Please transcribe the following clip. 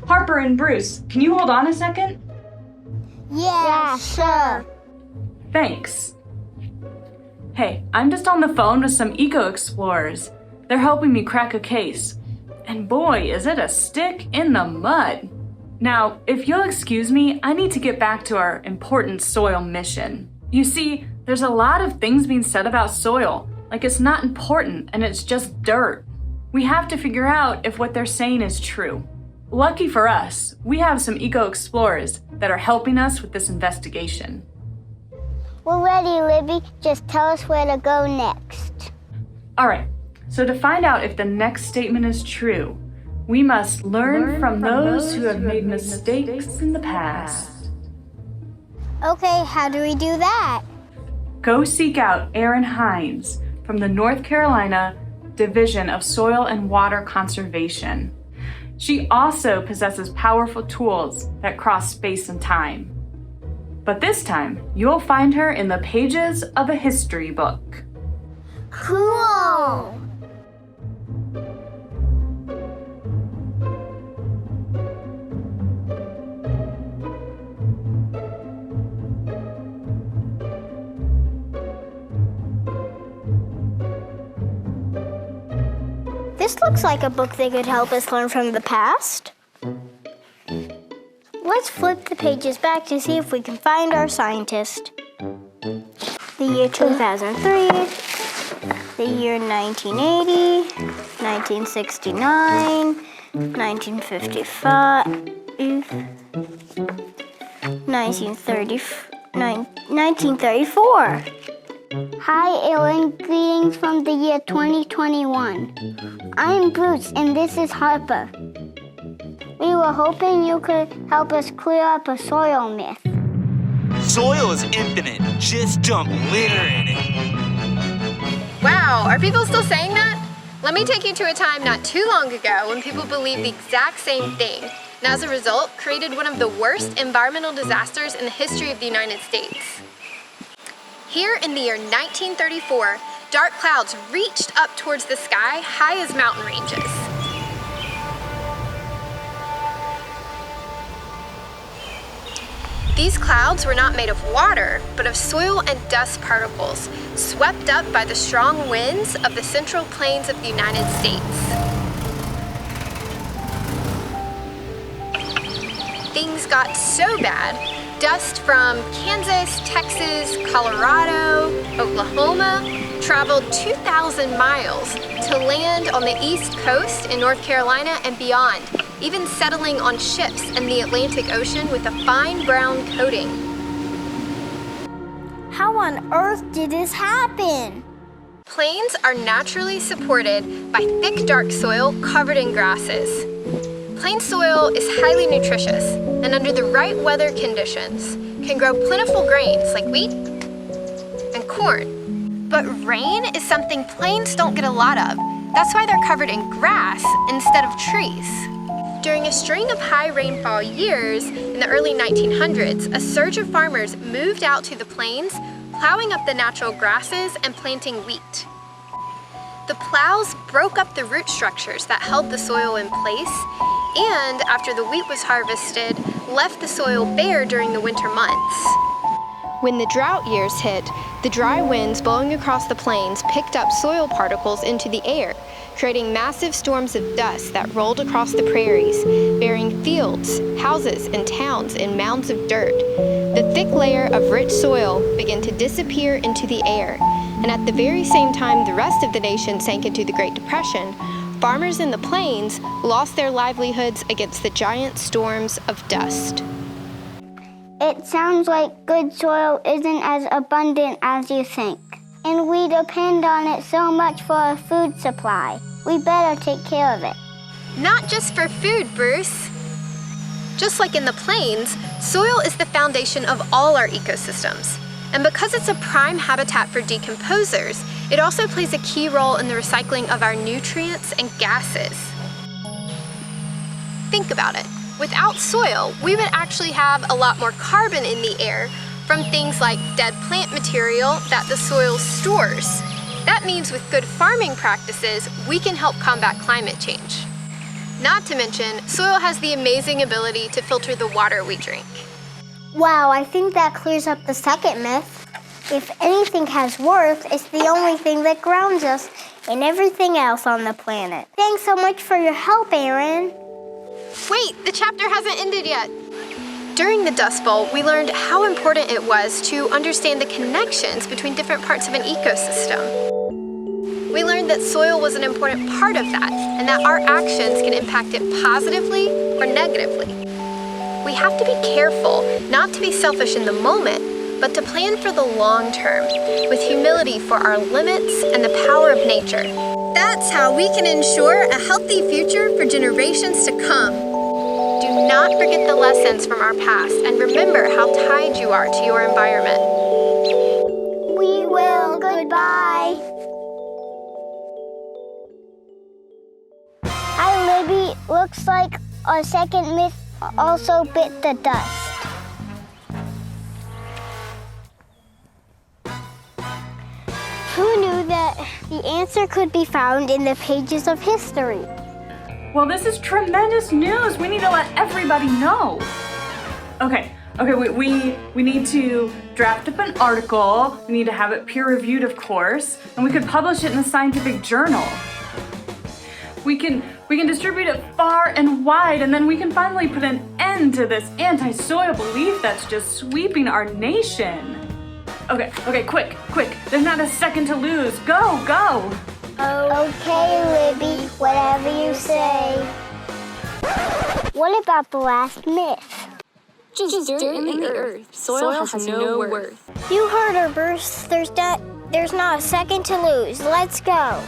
Harper and Bruce, can you hold on a second? Yeah, sure. Thanks. Hey, I'm just on the phone with some ecoEXPLORERs. They're helping me crack a case. And boy, is it a stick in the mud. Now, if you'll excuse me, I need to get back to our important soil mission. You see, there's a lot of things being said about soil, like it's not important and it's just dirt. We have to figure out if what they're saying is true. Lucky for us, we have some ecoEXPLORERs that are helping us with this investigation. We're ready, Libby. Just tell us where to go next. All right, so to find out if the next statement is true, we must learn from those who have made mistakes in the past. Okay, how do we do that? Go seek out Erin Hines from the North Carolina Division of Soil and Water Conservation. She also possesses powerful tools that cross space and time. But this time, you'll find her in the pages of a history book. Cool! This looks like a book that could help us learn from the past. Let's flip the pages back to see if we can find our scientist. The year 2003, the year 1980, 1969, 1955, 1934. Hi, Ellen. Greetings from the year 2021. I'm Bruce, and this is Harper. We were hoping you could help us clear up a soil myth. Soil is infinite. Just dump litter in it. Wow, are people still saying that? Let me take you to a time not too long ago when people believed the exact same thing, and as a result, created one of the worst environmental disasters in the history of the United States. Here in the year 1934, dark clouds reached up towards the sky high as mountain ranges. These clouds were not made of water, but of soil and dust particles, swept up by the strong winds of the central plains of the United States. Things got so bad, dust from Kansas, Texas, Colorado, Oklahoma traveled 2,000 miles to land on the East Coast in North Carolina and beyond, even settling on ships in the Atlantic Ocean with a fine brown coating. How on earth did this happen? Plains are naturally supported by thick, dark soil covered in grasses. Plain soil is highly nutritious and under the right weather conditions can grow plentiful grains like wheat and corn. But rain is something plains don't get a lot of. That's why they're covered in grass instead of trees. During a string of high rainfall years in the early 1900s, a surge of farmers moved out to the plains, plowing up the natural grasses and planting wheat. The plows broke up the root structures that held the soil in place, and after the wheat was harvested, left the soil bare during the winter months. When the drought years hit, the dry winds blowing across the plains picked up soil particles into the air, creating massive storms of dust that rolled across the prairies, burying fields, houses, and towns in mounds of dirt. The thick layer of rich soil began to disappear into the air, and at the very same time the rest of the nation sank into the Great Depression, farmers in the plains lost their livelihoods against the giant storms of dust. It sounds like good soil isn't as abundant as you think. And we depend on it so much for our food supply. We better take care of it. Not just for food, Bruce. Just like in the plains, soil is the foundation of all our ecosystems. And because it's a prime habitat for decomposers, it also plays a key role in the recycling of our nutrients and gases. Think about it. Without soil, we would actually have a lot more carbon in the air from things like dead plant material that the soil stores. That means with good farming practices, we can help combat climate change. Not to mention, soil has the amazing ability to filter the water we drink. Wow, I think that clears up the second myth. If anything has worth, it's the only thing that grounds us and everything else on the planet. Thanks so much for your help, Aaron. Wait, the chapter hasn't ended yet. During the Dust Bowl, we learned how important it was to understand the connections between different parts of an ecosystem. We learned that soil was an important part of that, and that our actions can impact it positively or negatively. We have to be careful not to be selfish in the moment, but to plan for the long term, with humility for our limits and the power of nature. That's how we can ensure a healthy future for generations to come. Do not forget the lessons from our past and remember how tied you are to your environment. We will. Goodbye. Hi, Libby. Looks like our second myth also bit the dust. Who knew that the answer could be found in the pages of history? Well, this is tremendous news. We need to let everybody know. Okay, we need to draft up an article. We need to have it peer-reviewed, of course, and we could publish it in a scientific journal. We can distribute it far and wide, and then we can finally put an end to this anti-soil belief that's just sweeping our nation. Okay, quick. There's not a second to lose. Go. Okay, Libby, whatever you say. What about the last myth? Just dirt in the earth. Soil has no worth. You heard her, Bruce. There's not a second to lose. Let's go.